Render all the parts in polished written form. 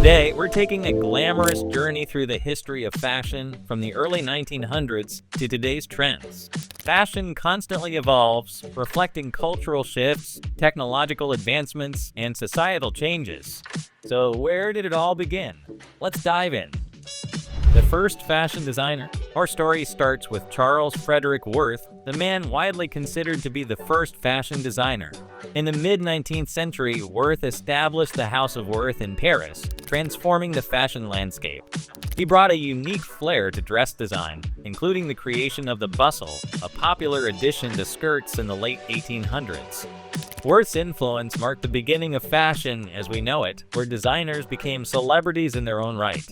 Today, we're taking a glamorous journey through the history of fashion from the early 1900s to today's trends. Fashion constantly evolves, reflecting cultural shifts, technological advancements, and societal changes. So where did it all begin? Let's dive in. The first fashion designer. Our story starts with Charles Frederick Worth, the man widely considered to be the first fashion designer. In the mid-19th century, Worth established the House of Worth in Paris, transforming the fashion landscape. He brought a unique flair to dress design, including the creation of the bustle, a popular addition to skirts in the late 1800s. Worth's influence marked the beginning of fashion as we know it, where designers became celebrities in their own right.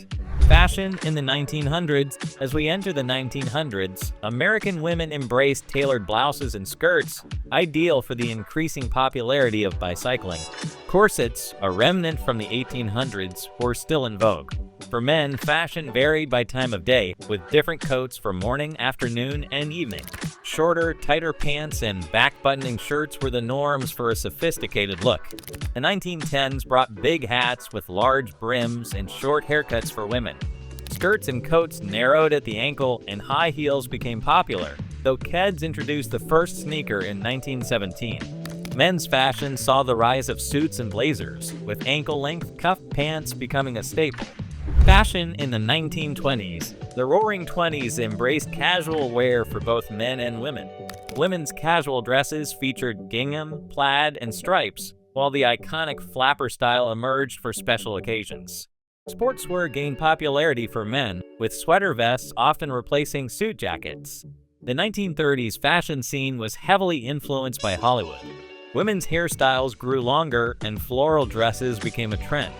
Fashion in the 1900s. As we enter the 1900s, American women embraced tailored blouses and skirts, ideal for the increasing popularity of bicycling. Corsets, a remnant from the 1800s, were still in vogue. For men, fashion varied by time of day, with different coats for morning, afternoon, and evening. Shorter, tighter pants and back-buttoning shirts were the norms for a sophisticated look. The 1910s brought big hats with large brims and short haircuts for women. Skirts and coats narrowed at the ankle and high heels became popular, though Keds introduced the first sneaker in 1917. Men's fashion saw the rise of suits and blazers, with ankle-length cuff pants becoming a staple. Fashion in the 1920s. The Roaring Twenties embraced casual wear for both men and women. Women's casual dresses featured gingham, plaid, and stripes, while the iconic flapper style emerged for special occasions. Sportswear gained popularity for men, with sweater vests often replacing suit jackets. The 1930s fashion scene was heavily influenced by Hollywood. Women's hairstyles grew longer and floral dresses became a trend.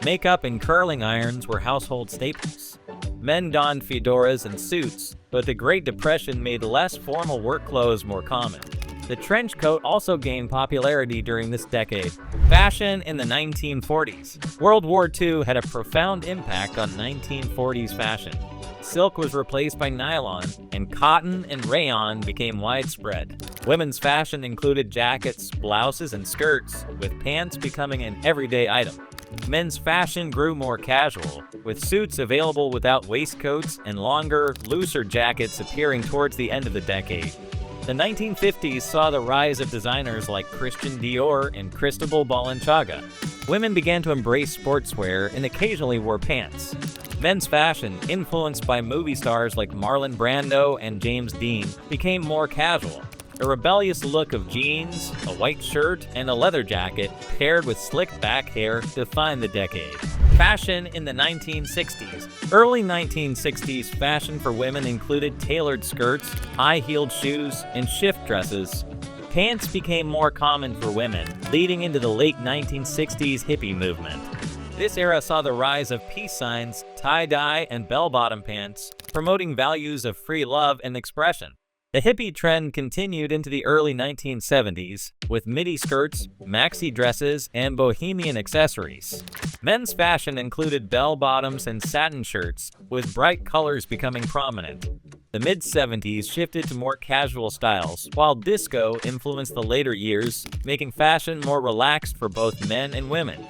Makeup and curling irons were household staples. Men donned fedoras and suits, but the Great Depression made less formal work clothes more common. The trench coat also gained popularity during this decade. Fashion in the 1940s. World War II had a profound impact on 1940s fashion. Silk was replaced by nylon, and cotton and rayon became widespread. Women's fashion included jackets, blouses, and skirts, with pants becoming an everyday item. Men's fashion grew more casual, with suits available without waistcoats and longer, looser jackets appearing towards the end of the decade. The 1950s saw the rise of designers like Christian Dior and Cristobal Balenciaga. Women began to embrace sportswear and occasionally wore pants. Men's fashion, influenced by movie stars like Marlon Brando and James Dean, became more casual. A rebellious look of jeans, a white shirt, and a leather jacket, paired with slick back hair, defined the decade. Fashion in the 1960s. Early 1960s fashion for women included tailored skirts, high-heeled shoes, and shift dresses. Pants became more common for women, leading into the late 1960s hippie movement. This era saw the rise of peace signs, tie-dye, and bell-bottom pants, promoting values of free love and expression. The hippie trend continued into the early 1970s, with midi skirts, maxi dresses, and bohemian accessories. Men's fashion included bell-bottoms and satin shirts, with bright colors becoming prominent. The mid-70s shifted to more casual styles, while disco influenced the later years, making fashion more relaxed for both men and women.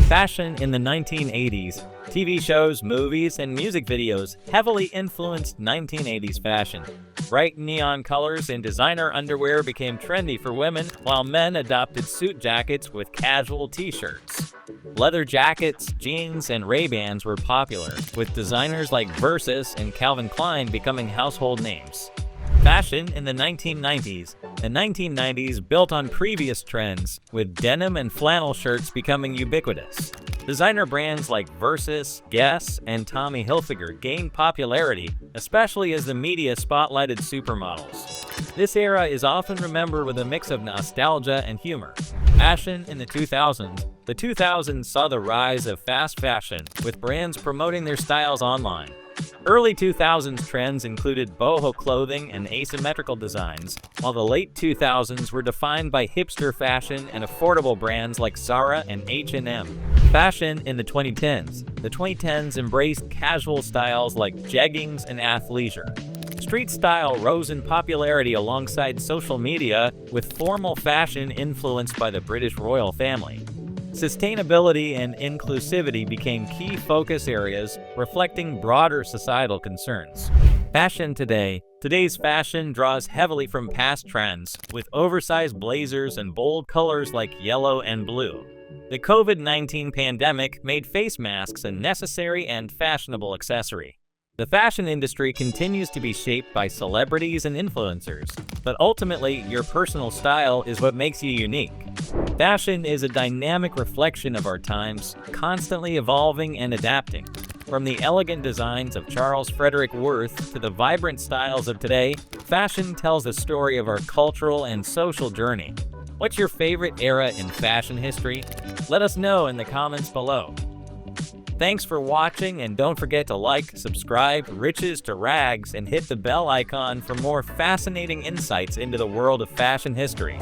Fashion in the 1980s. TV shows, movies, and music videos heavily influenced 1980s fashion. Bright neon colors and designer underwear became trendy for women, while men adopted suit jackets with casual t-shirts. Leather jackets, jeans, and Ray-Bans were popular, with designers like Versus and Calvin Klein becoming household names. Fashion in the 1990s. The 1990s built on previous trends, with denim and flannel shirts becoming ubiquitous. Designer brands like Versus, Guess, and Tommy Hilfiger gained popularity, especially as the media spotlighted supermodels. This era is often remembered with a mix of nostalgia and humor. Fashion in the 2000s. The 2000s saw the rise of fast fashion, with brands promoting their styles online. Early 2000s trends included boho clothing and asymmetrical designs, while the late 2000s were defined by hipster fashion and affordable brands like Zara and H&M. Fashion in the 2010s. The 2010s embraced casual styles like jeggings and athleisure. Street style rose in popularity alongside social media, with formal fashion influenced by the British royal family. Sustainability and inclusivity became key focus areas, reflecting broader societal concerns. Fashion today. Today's fashion draws heavily from past trends, with oversized blazers and bold colors like yellow and blue. The COVID-19 pandemic made face masks a necessary and fashionable accessory. The fashion industry continues to be shaped by celebrities and influencers, but ultimately, your personal style is what makes you unique. Fashion is a dynamic reflection of our times, constantly evolving and adapting. From the elegant designs of Charles Frederick Worth to the vibrant styles of today, fashion tells the story of our cultural and social journey. What's your favorite era in fashion history? Let us know in the comments below. Thanks for watching, and don't forget to like, subscribe, Riches to Rags, and hit the bell icon for more fascinating insights into the world of fashion history.